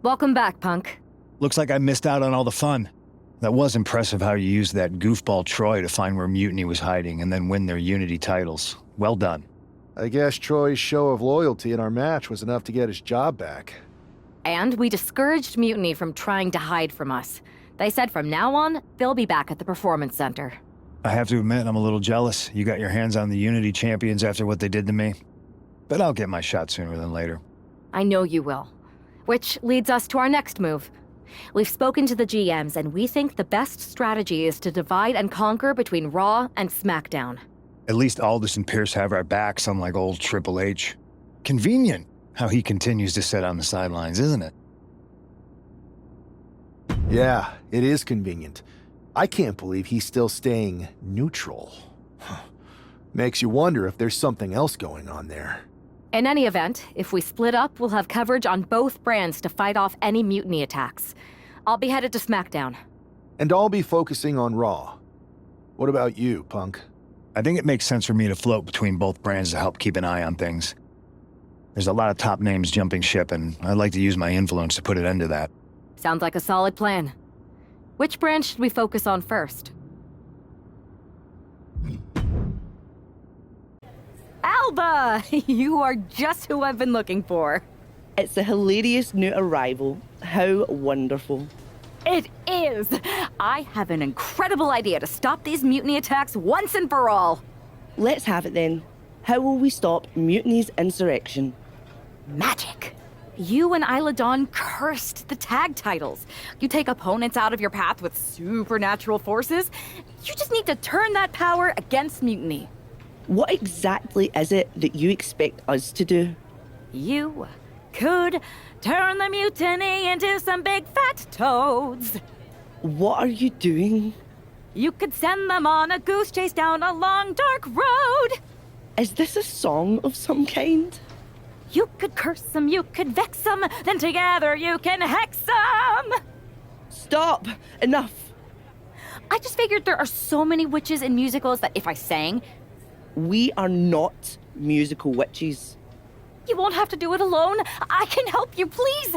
Welcome back, Punk. Looks like I missed out on all the fun. That was impressive how you used that goofball Troy to find where Mutiny was hiding and then win their Unity titles. Well done. I guess Troy's show of loyalty in our match was enough to get his job back. And we discouraged Mutiny from trying to hide from us. They said from now on, they'll be back at the Performance Center. I have to admit, I'm a little jealous. You got your hands on the Unity champions after what they did to me. But I'll get my shot sooner than later. I know you will. Which leads us to our next move. We've spoken to the GMs, and we think the best strategy is to divide and conquer between Raw and SmackDown. At least Aldous and Pierce have our backs, unlike old Triple H. Convenient how he continues to sit on the sidelines, isn't it? Yeah, it is convenient. I can't believe he's still staying neutral. Makes you wonder if there's something else going on there. In any event, if we split up, we'll have coverage on both brands to fight off any mutiny attacks. I'll be headed to SmackDown. And I'll be focusing on Raw. What about you, Punk? I think it makes sense for me to float between both brands to help keep an eye on things. There's a lot of top names jumping ship, and I'd like to use my influence to put an end to that. Sounds like a solid plan. Which brand should we focus on first? Alba! You are just who I've been looking for. It's a hilarious new arrival. How wonderful. It is! I have an incredible idea to stop these mutiny attacks once and for all. Let's have it then. How will we stop Mutiny's insurrection? Magic. You and Isla Dawn cursed the tag titles. You take opponents out of your path with supernatural forces. You just need to turn that power against Mutiny. What exactly is it that you expect us to do? You could turn the mutiny into some big fat toads. What are you doing? You could send them on a goose chase down a long, dark road. Is this a song of some kind? You could curse them, you could vex them, then together you can hex them. Stop! Enough! I just figured there are so many witches in musicals that if I sang... We are not musical witches. You won't have to do it alone. I can help you, please.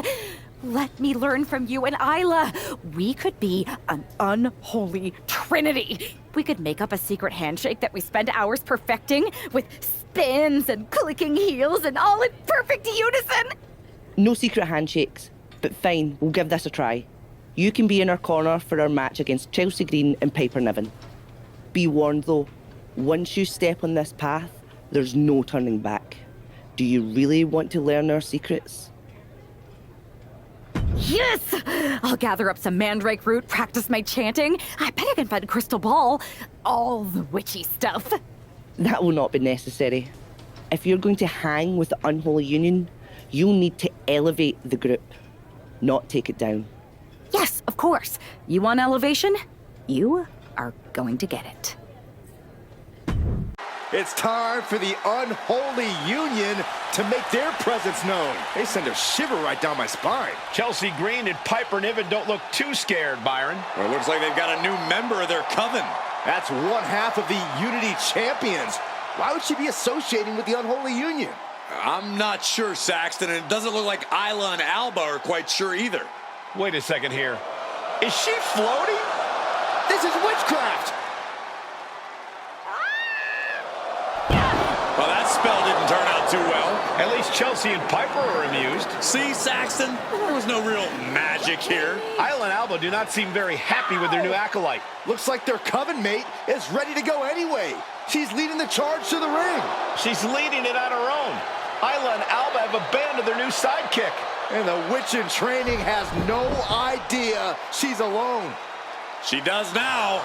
Let me learn from you and Isla. We could be an unholy trinity. We could make up a secret handshake that we spend hours perfecting with spins and clicking heels and all in perfect unison. No secret handshakes, but fine, we'll give this a try. You can be in our corner for our match against Chelsea Green and Piper Niven. Be warned though, once you step on this path, there's no turning back. Do you really want to learn our secrets? Yes! I'll gather up some mandrake root, practice my chanting. I bet I can find a crystal ball. All the witchy stuff. That will not be necessary. If you're going to hang with the Unholy Union, you'll need to elevate the group, not take it down. Yes, of course. You want elevation? You are going to get it. It's time for the Unholy Union to make their presence known. They send a shiver right down my spine. Chelsea Green and Piper Niven don't look too scared, Byron. Well, it looks like they've got a new member of their coven. That's one half of the Unity champions. Why would she be associating with the Unholy Union? I'm not sure, Saxton, and it doesn't look like Isla and Alba are quite sure either. Wait a second here. Is she floating? This is witchcraft! Well, that spell didn't turn out too well. At least Chelsea and Piper are amused. See, Saxton? There was no real magic here. Isla and Alba do not seem very happy with their new acolyte. Looks like their coven mate is ready to go anyway. She's leading the charge to the ring. She's leading it on her own. Isla and Alba have abandoned their new sidekick. And the witch in training has no idea she's alone. She does now.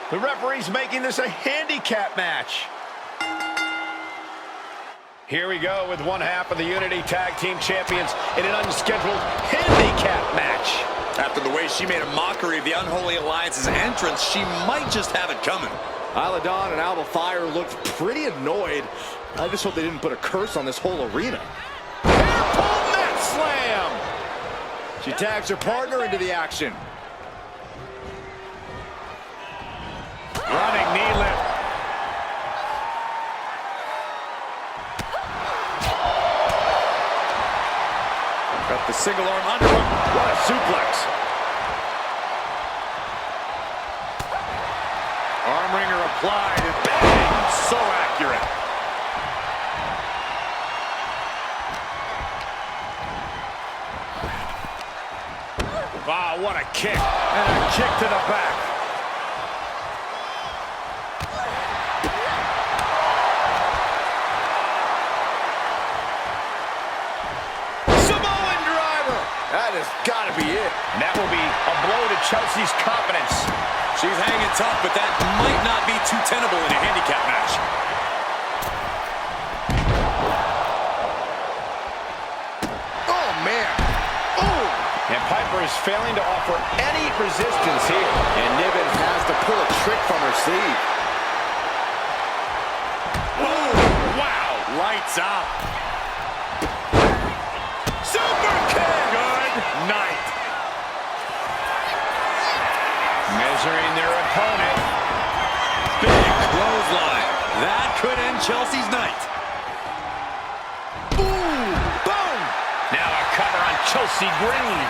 The referee's making this a handicap match. Here we go with one half of the Unity Tag Team Champions in an unscheduled handicap match. After the way she made a mockery of the Unholy Alliance's entrance, she might just have it coming. Isla Dawn and Alba Fire looked pretty annoyed. I just hope they didn't put a curse on this whole arena. Hairpole mat slam! She tags her partner into the action. Running knee lift. Got the The single arm underhook. What a suplex. Arm wringer applied and bang! So accurate. Wow, what a kick. And a kick to the back. Samoan driver. That has got to be it. And that will be a blow to Chelsea's confidence. She's hanging tough, but that might not be too tenable in a handicap match. Oh, man. Oh. And Piper is failing to offer any resistance here. And Niven has to pull a trick from her sleeve. Oh, wow. Lights out. Super kick. Good night. Measuring their opponent. Big clothesline. That could end Chelsea's night. Ooh, boom. Now a cover on Chelsea Green.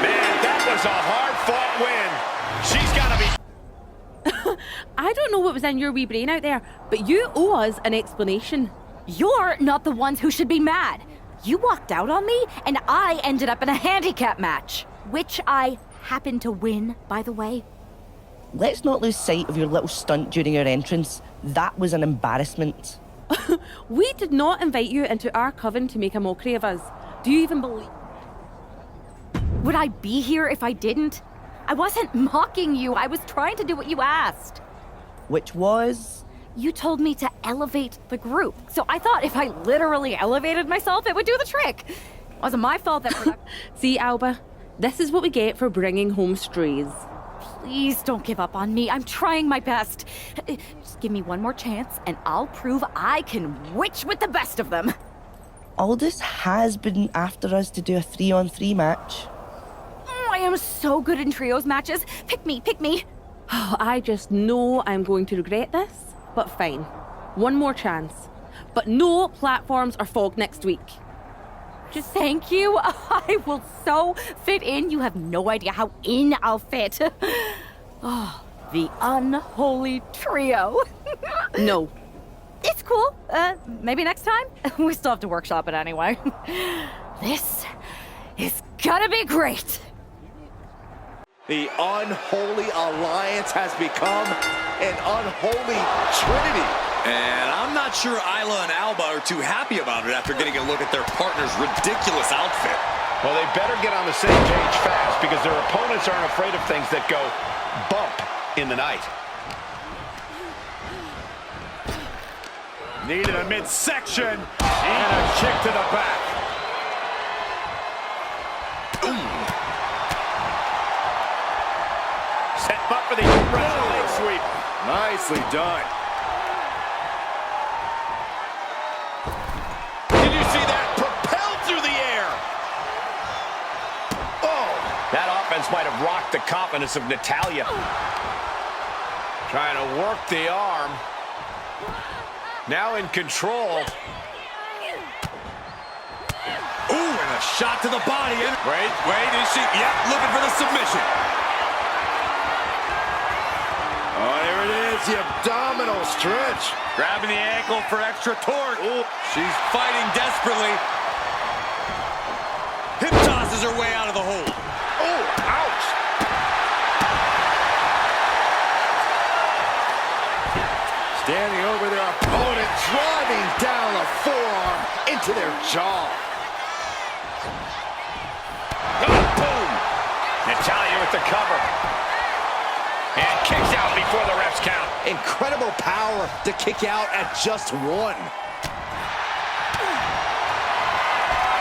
Man, that was a hard-fought win. She's got to be... I don't know what was in your wee brain out there, but you owe us an explanation. You're not the ones who should be mad. You walked out on me, and I ended up in a handicap match, which I happened to win, by the way. Let's not lose sight of your little stunt during your entrance. That was an embarrassment. We did not invite you into our coven to make a mockery of us. Do you even believe? Would I be here if I didn't? I wasn't mocking you. I was trying to do what you asked. Which was... You told me to elevate the group, so I thought if I literally elevated myself, it would do the trick. It wasn't my fault that... See, Alba, this is what we get for bringing home strays. Please don't give up on me. I'm trying my best. Just give me one more chance, and I'll prove I can witch with the best of them. Aldous has been after us to do a 3-on-3 match. Oh, I am so good in trios matches. Pick me, pick me. I just know I'm going to regret this, but fine. One more chance. But no platforms or fog next week. Just thank you. I will so fit in. You have no idea how in I'll fit. Oh, the unholy trio. No. It's cool. Maybe next time? We still have to workshop it anyway. This is gonna be great. The unholy alliance has become an unholy trinity. And I'm not sure Isla and Alba are too happy about it after getting a look at their partner's ridiculous outfit. Well, they better get on the same page fast because their opponents aren't afraid of things that go bump in the night. Needed a midsection and a kick to the back. Set up for the leg sweep. Nicely done. Did you see that? Propelled through the air. Oh, that offense might have rocked the confidence of Natalya. Trying to work the arm. Now in control. Ooh, and a shot to the body. And wait, is she? Yep, looking for the submission. Oh, there it is, the abdominal stretch. Grabbing the ankle for extra torque. Ooh, she's fighting desperately. Hip tosses her way out of the hole. Oh, ouch. Standing over their opponent, driving down the forearm into their jaw. Oh, boom! Natalya with the cover. And kicks out before the refs count. Incredible power to kick out at just one.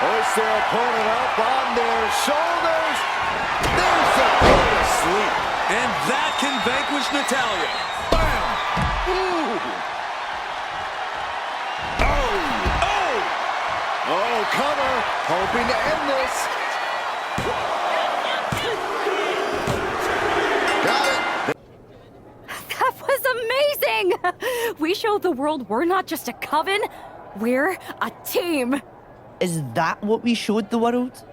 Hoist their opponent up on their shoulders. There's the go to sleep. And that can vanquish Natalya. Bam! Ooh! Oh, cover. Hoping to end this. Got it. That was amazing! We showed the world we're not just a coven, We're a team. Is that what we showed the world?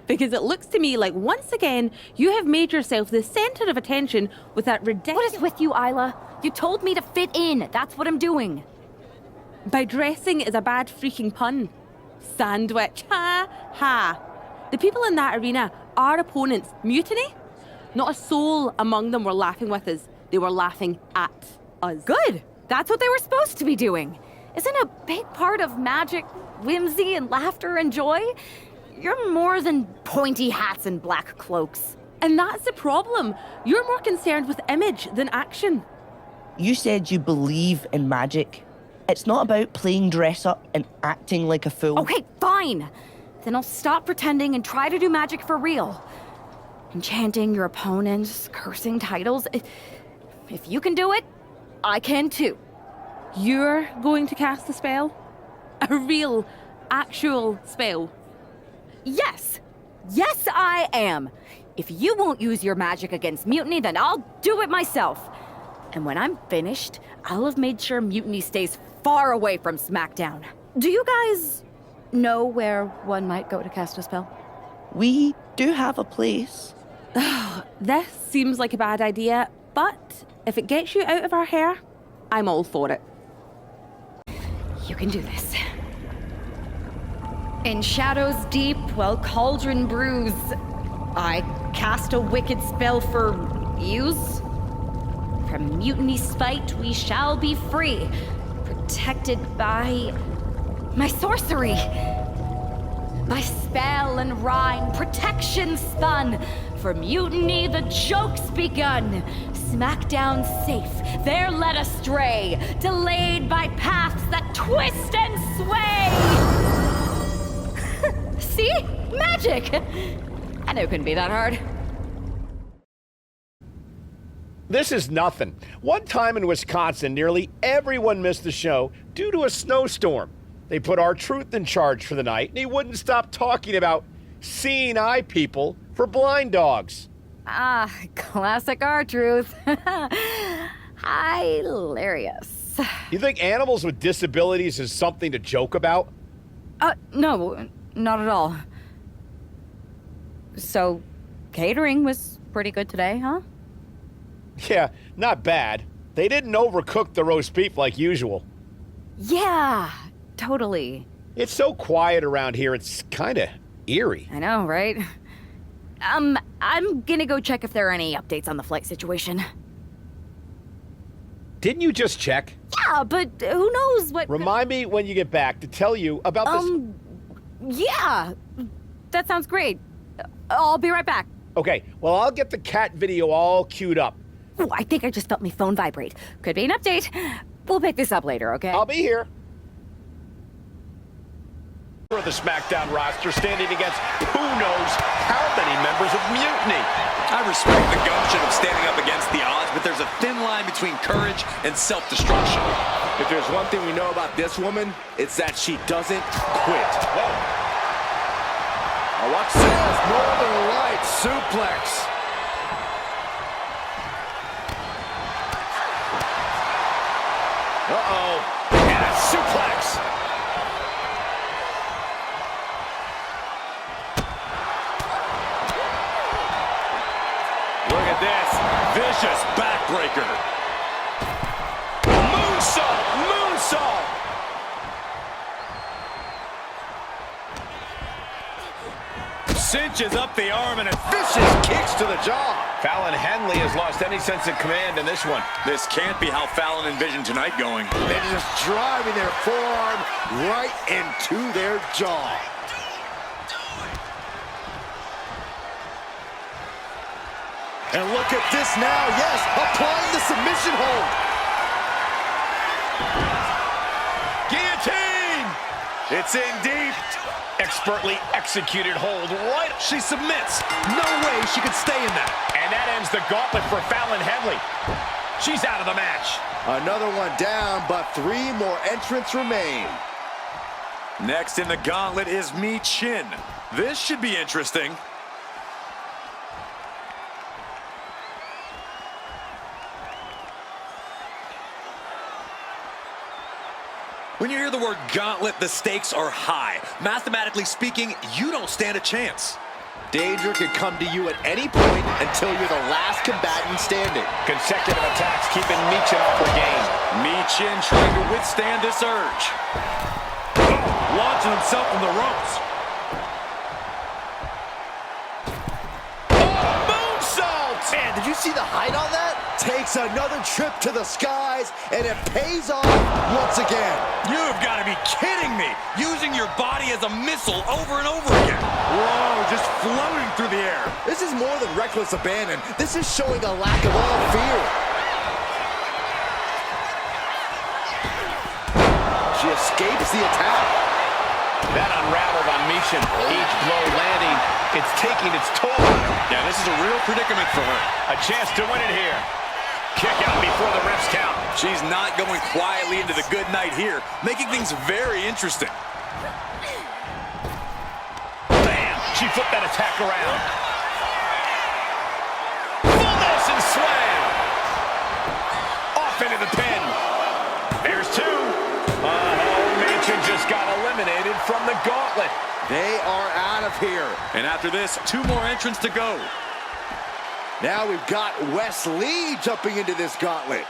Because it looks to me like once again you have made yourself the center of attention with that ridiculous. What is with you, Isla? You told me to fit in. That's what I'm doing. By dressing is a bad freaking pun. Sandwich. Ha ha. The people in that arena, our opponents, mutiny? Not a soul among them were laughing with us. They were laughing at us. Good. That's what they were supposed to be doing. Isn't a big part of magic whimsy and laughter and joy? You're more than pointy hats and black cloaks. And that's the problem. You're more concerned with image than action. You said you believe in magic. It's not about playing dress up and acting like a fool. Okay, fine. Then I'll stop pretending and try to do magic for real. Enchanting your opponents, cursing titles. If you can do it, I can too. You're going to cast a spell? A real, actual spell? Yes. Yes, I am. If you won't use your magic against Mutiny, then I'll do it myself. And when I'm finished, I'll have made sure Mutiny stays far away from SmackDown. Do you guys know where one might go to cast a spell? We do have a place. This seems like a bad idea, but if it gets you out of our hair, I'm all for it. You can do this. In shadows deep, while cauldron brews, I cast a wicked spell for use. From mutiny spite we shall be free, protected by my sorcery. By spell and rhyme, protection spun. For mutiny the joke's begun. SmackDown safe, there led astray, delayed by paths that twist and sway. See? Magic! I knew it couldn't be that hard. This is nothing. One time in Wisconsin, nearly everyone missed the show due to a snowstorm. They put R-Truth in charge for the night, and he wouldn't stop talking about seeing eye people for blind dogs. Ah, classic R-Truth. Hilarious. You think animals with disabilities is something to joke about? No, not at all. So, catering was pretty good today, huh? Yeah, not bad. They didn't overcook the roast beef like usual. Yeah, totally. It's so quiet around here, it's kind of eerie. I know, right? I'm gonna go check if there are any updates on the flight situation. Didn't you just check? Yeah, but who knows what... Remind me when you get back to tell you about this... Yeah, that sounds great. I'll be right back. Okay, well, I'll get the cat video all queued up. Oh, I think I just felt my phone vibrate. Could be an update. We'll pick this up later, okay? I'll be here. For the SmackDown roster standing against who knows how many members of Mutiny. I respect the gumption of standing up against the odds, but there's a thin line between courage and self-destruction. If there's one thing we know about this woman, it's that she doesn't quit. Whoa. Now watch this. Northern Lights suplex. Uh-oh. And a suplex. Look at this. Vicious backbreaker. Moonsault. Moonsault. Cinches up the arm and a vicious kicks to the jaw. Fallon Henley has lost any sense of command in this one. This can't be how Fallon envisioned tonight going. They're just driving their forearm right into their jaw. And look at this now, yes, applying the submission hold. Guillotine! It's in deep. Expertly executed hold right. She submits. No way she could stay in that. And that ends the gauntlet for Fallon Henley. She's out of the match. Another one down, but 3 more entrants remain. Next in the gauntlet is Mi Chin. This should be interesting. When you hear the word gauntlet, the stakes are high. Mathematically speaking, you don't stand a chance. Danger could come to you at any point until you're the last combatant standing. Consecutive attacks keeping Michin off her game. Michin trying to withstand this urge. Oh, launching himself from the ropes. Man, did you see the height on that? Takes another trip to the skies, and it pays off once again. You've got to be kidding me. Using your body as a missile over and over again. Whoa, just floating through the air. This is more than reckless abandon. This is showing a lack of all fear. She escapes the attack. That unraveled on Michin. Each blow landing, it's taking its toll on her. Yeah, this is a real predicament for her. A chance to win it here. Kick out before the refs count. She's not going quietly into the good night here, making things very interesting. Bam! She flipped that attack around. Full Nelson slam! Off into the pin. There's two. Michin just got eliminated from the gauntlet. They are out of here. And after this, 2 more entrants to go. Now we've got Wes Lee jumping into this gauntlet.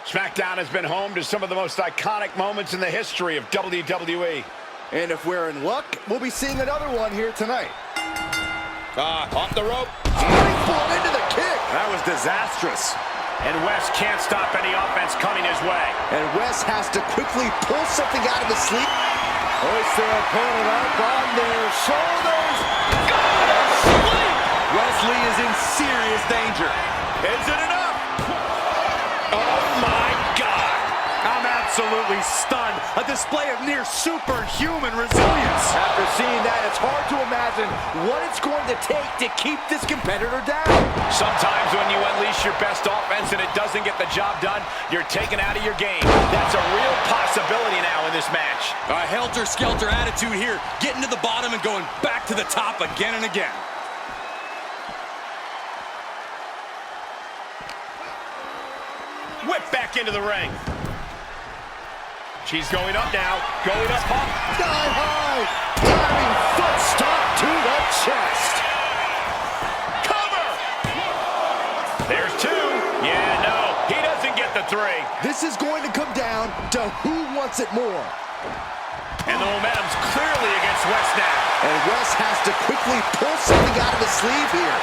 SmackDown has been home to some of the most iconic moments in the history of WWE. And if we're in luck, we'll be seeing another one here tonight. Off the rope. Springboard into the kick. That was disastrous. And Wes can't stop any offense coming his way. And Wes has to quickly pull something out of his sleeve. Hoist their opponent up on their shoulders. Wesley is in serious danger. Is it enough? Oh, my God. I'm absolutely stunned. A display of near superhuman resilience. After seeing that, it's hard to imagine what it's going to take to keep this competitor down. Sometimes when you unleash your best offense and it doesn't get the job done, you're taken out of your game. That's a real possibility now in this match. A helter-skelter attitude here, getting to the bottom and going back to the top again and again. Whip back into the ring. She's going up now, going up. Sky high, diving foot stomp to the chest. Cover! There's 2. Yeah, no, he doesn't get the 3. This is going to come down to who wants it more. And the momentum's clearly against Wes now. And Wes has to quickly pull something out of his sleeve here.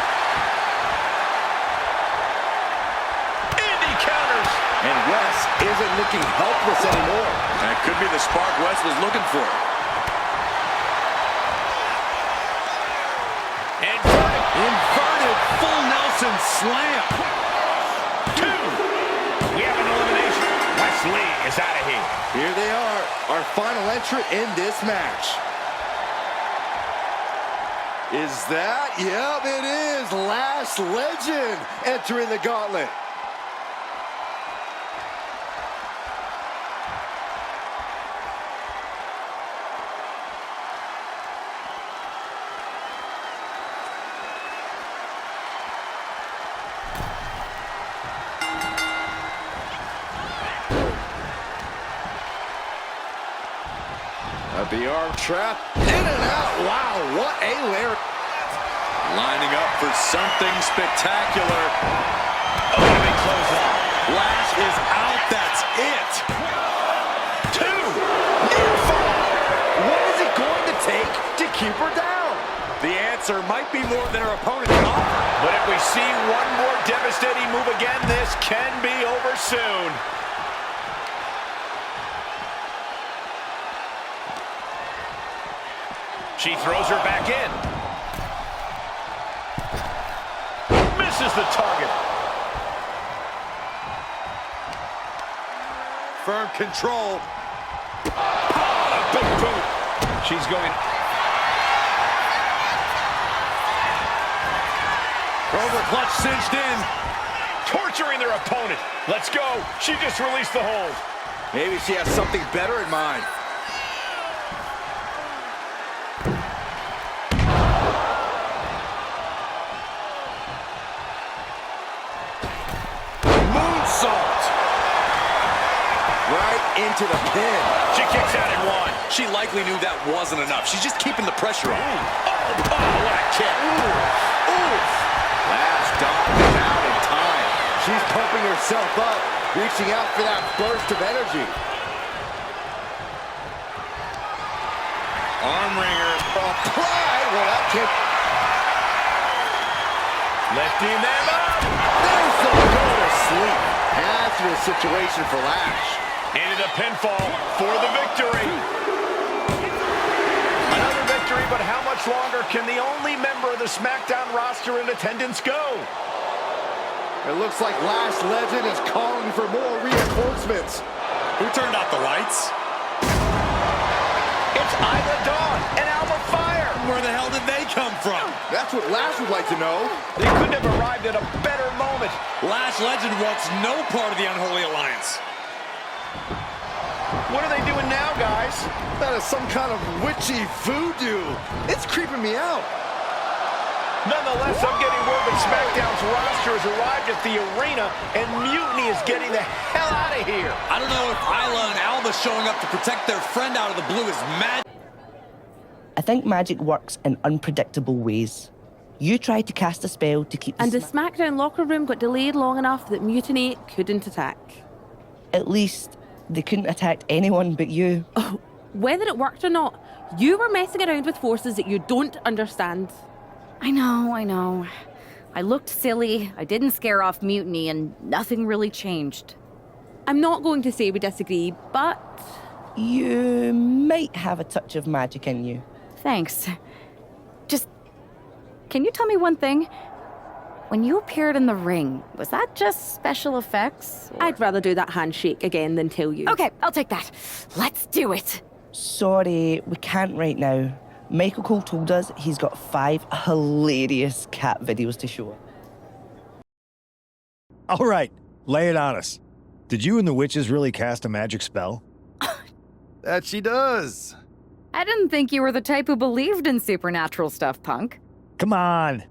Indy counters. And Wes isn't looking helpless anymore. That could be the spark Wes was looking for. Inverted full Nelson slam. 2. We have an elimination. Wes Lee is out of here. Here they are, our final entrant in this match. Is that? Yep, it is. Last Legend entering the gauntlet. The arm trap, in and out. Wow, what a lair. Lining up for something spectacular. Oh, a big clothesline. Lash is out, that's it. 2. Near fall. What is it going to take to keep her down? The answer might be more than her opponent can offer. But if we see one more devastating move again, this can be over soon. She throws her back in. Misses the target. Firm control. A big boot. She's going. Cobra clutch cinched in. Torturing their opponent. Let's go. She just released the hold. Maybe she has something better in mind. Right into the pin. She kicks out at one. She likely knew that wasn't enough. She's just keeping the pressure on. Oh, what a kick. Last dodge out in time. She's pumping herself up, reaching out for that burst of energy. Arm wringer. Apply. Well, that kick. Lifting them up. There's the go to sleep. Hazardous situation for Lash. Into the pinfall for the victory. Another victory, but how much longer can the only member of the SmackDown roster in attendance go? It looks like Lash Legend is calling for more reinforcements. Who turned out the lights? It's Isla Dawn and Alba Fire. Where the hell did they come from? That's what Lash would like to know. They couldn't have arrived at a better moment. Lash Legend wants no part of the Unholy Alliance. What are they doing now, guys? That is some kind of witchy voodoo. It's creeping me out. Nonetheless, I'm getting word that SmackDown's roster has arrived at the arena, and Mutiny is getting the hell out of here. I don't know if Isla and Alba showing up to protect their friend out of the blue is mad. I think magic works in unpredictable ways. You tried to cast a spell to keep And the SmackDown locker room got delayed long enough that Mutiny couldn't attack. At least they couldn't attack anyone but you. Oh, whether it worked or not, you were messing around with forces that you don't understand. I know. I looked silly, I didn't scare off Mutiny, and nothing really changed. I'm not going to say we disagree, but You might have a touch of magic in you. Thanks. Just, can you tell me one thing? When you appeared in the ring, was that just special effects? I'd rather do that handshake again than tell you. Okay, I'll take that. Let's do it. Sorry, we can't right now. Michael Cole told us he's got 5 hilarious cat videos to show. All right, lay it on us. Did you and the witches really cast a magic spell? That she does. I didn't think you were the type who believed in supernatural stuff, punk. Come on.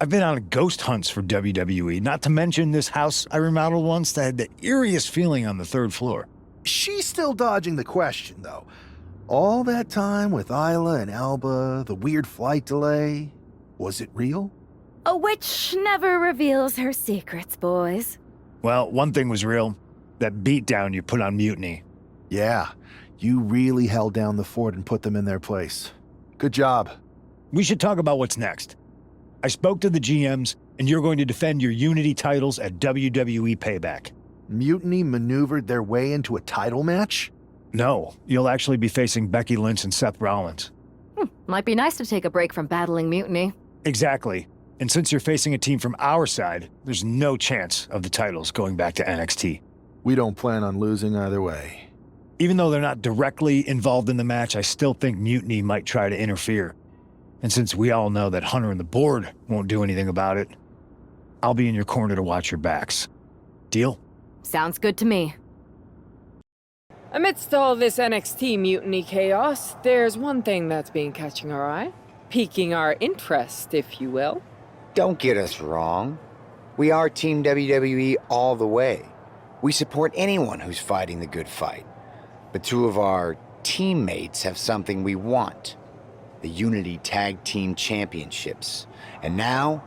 I've been on ghost hunts for WWE, not to mention this house I remodeled once that had the eeriest feeling on the 3rd floor. She's still dodging the question, though. All that time with Isla and Alba, the weird flight delay, was it real? A witch never reveals her secrets, boys. Well, one thing was real. That beatdown you put on Mutiny. Yeah, you really held down the fort and put them in their place. Good job. We should talk about what's next. I spoke to the GMs, and you're going to defend your Unity titles at WWE Payback. Mutiny maneuvered their way into a title match? No, you'll actually be facing Becky Lynch and Seth Rollins. Might be nice to take a break from battling Mutiny. Exactly. And since you're facing a team from our side, there's no chance of the titles going back to NXT. We don't plan on losing either way. Even though they're not directly involved in the match, I still think Mutiny might try to interfere. And since we all know that Hunter and the board won't do anything about it, I'll be in your corner to watch your backs. Deal? Sounds good to me. Amidst all this NXT mutiny chaos, there's one thing that's been catching our eye, piquing our interest, if you will. Don't get us wrong. We are Team WWE all the way. We support anyone who's fighting the good fight. But 2 of our teammates have something we want. The Unity Tag Team Championships. And now,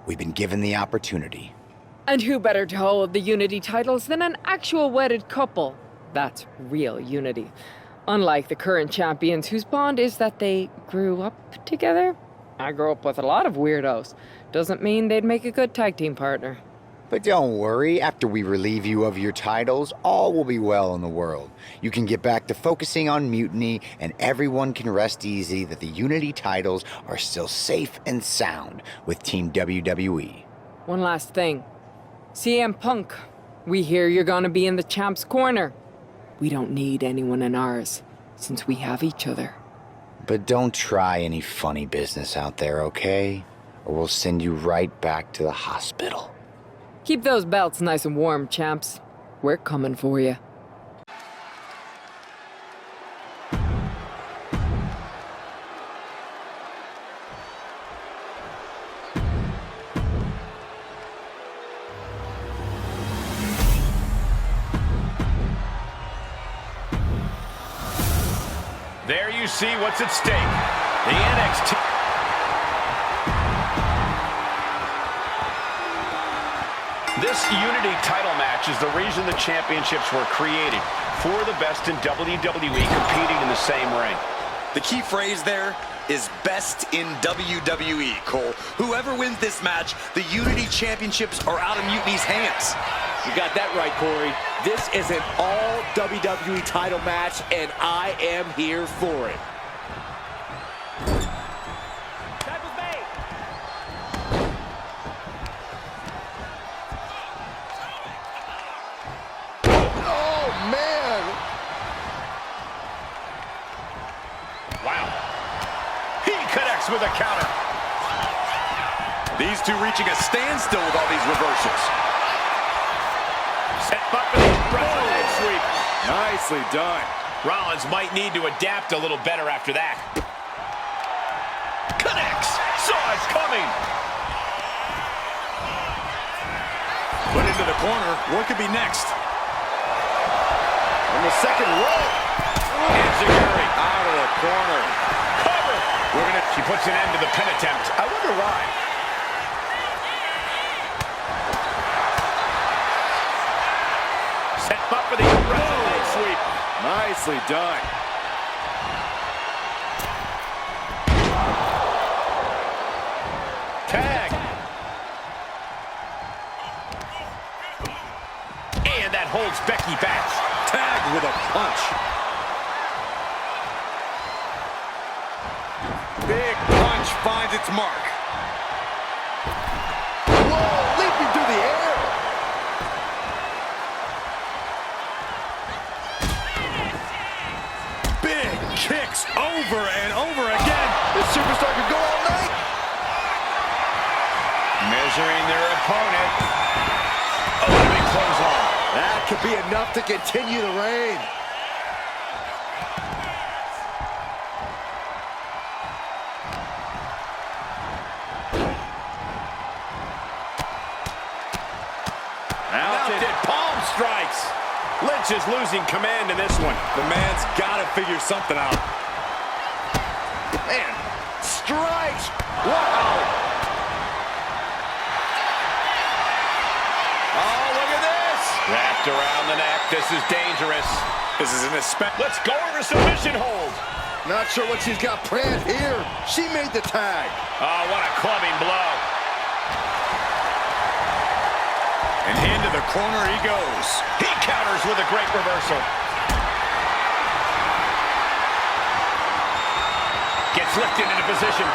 we've been given the opportunity. And who better to hold the Unity titles than an actual wedded couple? That's real unity. Unlike the current champions whose bond is that they grew up together. I grew up with a lot of weirdos. Doesn't mean they'd make a good tag team partner. But don't worry, after we relieve you of your titles, all will be well in the world. You can get back to focusing on Mutiny, and everyone can rest easy that the Unity titles are still safe and sound with Team WWE. One last thing. CM Punk, we hear you're gonna be in the champ's corner. We don't need anyone in ours, since we have each other. But don't try any funny business out there, okay? Or we'll send you right back to the hospital. Keep those belts nice and warm, champs. We're coming for you. There you see what's at stake. The NXT... This Unity title match is the reason the championships were created. For the best in WWE competing in the same ring. The key phrase there is best in WWE, Cole. Whoever wins this match, the Unity Championships are out of Mutiny's hands. You got that right, Corey. This is an all WWE title match, and I am here for it. Oh, man! Wow. He connects with a counter. These two reaching a standstill with all these reversals. Set up for the Russian leg sweep. Nicely done. Rollins might need to adapt a little better after that. Connects. Saw it coming. Put into the corner. What could be next? On the second rope. Enziguri Out of the corner. cover. She puts an end to the pin attempt. I wonder why. Set up for the Russian leg sweep. Nicely done. Tag. And that holds Becky back. Tagged with a punch. Big punch finds its mark. Whoa, leaping through the air. Big kicks over and over again. This superstar could go all night. Measuring their opponent. Oh, a big clothesline. That could be enough to continue the reign. Mounted palm strikes. Lynch is losing command in this one. The man's got to figure something out. Man, strikes. Wow. Oh, look at this. Wrapped around the neck. This is dangerous. This is an expect. Let's go over submission hold. Not sure what she's got planned here. She made the tag. Oh, what a clubbing blow. And into the corner he goes. He counters with a great reversal. Gets lifted into position.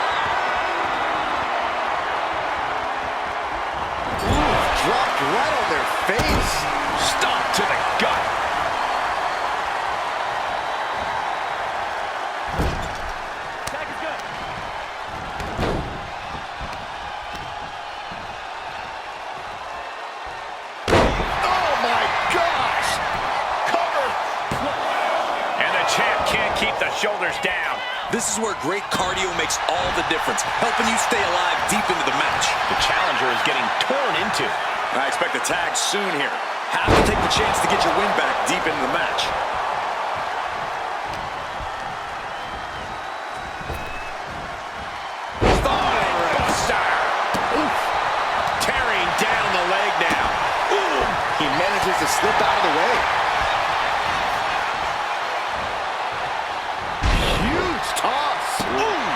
Ooh, dropped right on their face. Stomp to the gut. Tag is good. Oh my gosh. Cover. And the champ can't keep the shoulders down. This is where great cardio makes all the difference, helping you stay alive deep into the match. The challenger is getting torn into. I expect a tag soon here. Have to take the chance to get your win back deep into the match. Buster. Oof. Tearing down the leg now. Ooh, he manages to slip out of the way. Huge toss. Ooh.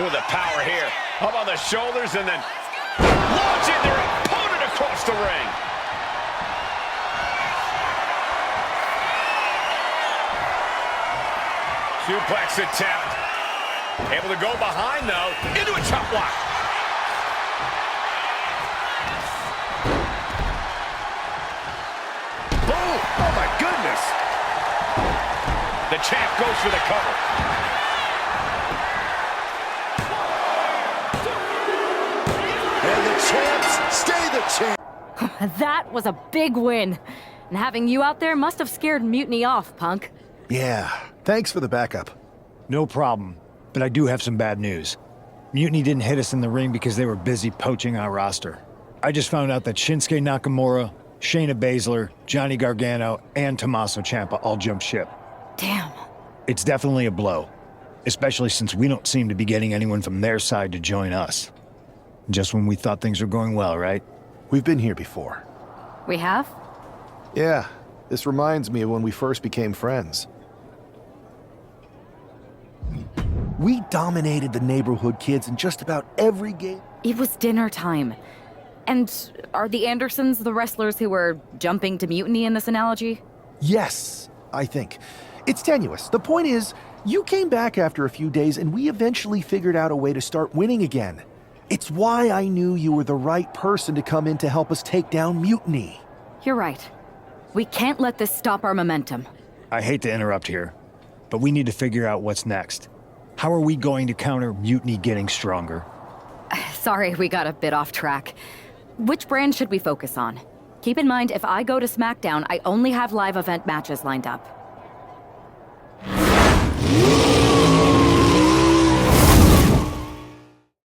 With the power here. Up on the shoulders and then launching their opponent across the ring. Suplex attempt. Able to go behind, though. Into a chop block. Boom. Oh, my goodness. The champ goes for the cover. And the champs stay the champ. That was a big win. And having you out there must have scared Mutiny off, Punk. Yeah, thanks for the backup. No problem, but I do have some bad news. Mutiny didn't hit us in the ring because they were busy poaching our roster. I just found out that Shinsuke Nakamura, Shayna Baszler, Johnny Gargano, and Tommaso Ciampa all jumped ship. Damn. It's definitely a blow, especially since we don't seem to be getting anyone from their side to join us. Just when we thought things were going well, right? We've been here before. We have? Yeah, this reminds me of when we first became friends. We dominated the neighborhood kids in just about every game. It was dinner time. And are the Andersons the wrestlers who were jumping to mutiny in this analogy? Yes, I think. It's tenuous. The point is, you came back after a few days and we eventually figured out a way to start winning again. It's why I knew you were the right person to come in to help us take down Mutiny. You're right. We can't let this stop our momentum. I hate to interrupt here, but we need to figure out what's next. How are we going to counter Mutiny getting stronger? Sorry, we got a bit off track. Which brand should we focus on? Keep in mind, if I go to SmackDown, I only have live event matches lined up.